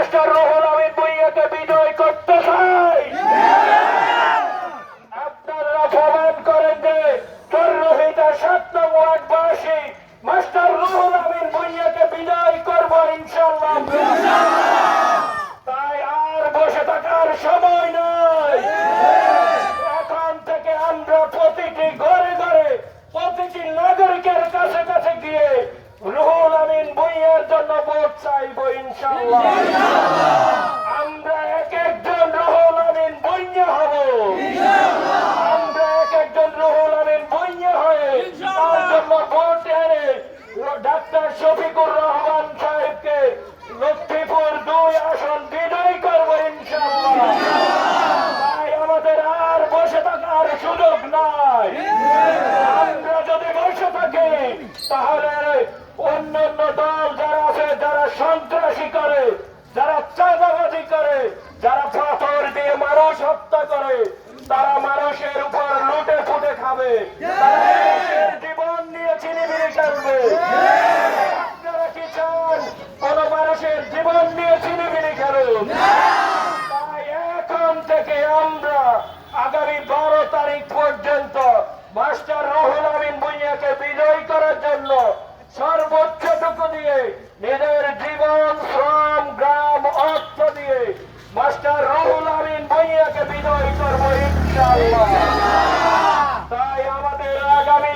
Master Ruhul Amin ভূঁইয়াকে বিজয় করতে চাই। আপনারা প্রমাণ করেন যে চররোহিতা 7 নং ওয়ার্ডবাসী মাস্টার রুহুল আমিন ভূঁইয়াকে বিজয় করবো ইনশাআল্লাহ। তাই আর বসে থাকার সময় নয়। এখন থেকে আমরা প্রতিটি ঘরে ঘরে প্রতিটি নাগরিকের কাছে কাছে গিয়ে রুহুল আমিন ভূঁইয়ার জন্য ভোট চাইবো ইনশাআল্লাহ। আমরা এক একজন রুহুল আমিন ভূঁইয়া হব। আমরা এক একজন রুহুল আমিন ভূঁইয়া হয়ে তার জন্য ভোট এনে ডাক্তার শফিকুর রহমান সাহেবকে লক্ষ্মীপুর 2 আসন বিজয়ী করবো ইনশাআল্লাহ। তাই আমাদের আর বসে থাকার সুযোগ নাই। আমরা যদি বসে থাকি তাহলে অন্যান্য দল যারা আছে, যারা সন্ত্রাসী করে, যারা চাঁদাবাজি করে, যারা পাথর দিয়ে মানুষ হত্যা করে, তারা মানুষের উপর লুটে ফুটে খাবে, তারা মানুষের জীবন নিয়ে ছিনিমিনি খেলবে। আপনারা কি চান কোন মানুষের জীবন নিয়ে ছিনিমিনি খেলুন? তাই এখন থেকে আমরা আগামী 12 তারিখ পর্যন্ত মাস্টার রুহুল আমিন ভূঁইয়াকে বিজয়ী করার জন্য সর্বোচ্চটুকু দিয়ে নিজের জীবন, শ্রম, গ্রাম, অর্থ দিয়ে মাস্টার রুহুল আমিন ভূঁইয়াকে বিজয়ী করবো ইনশাআল্লাহ।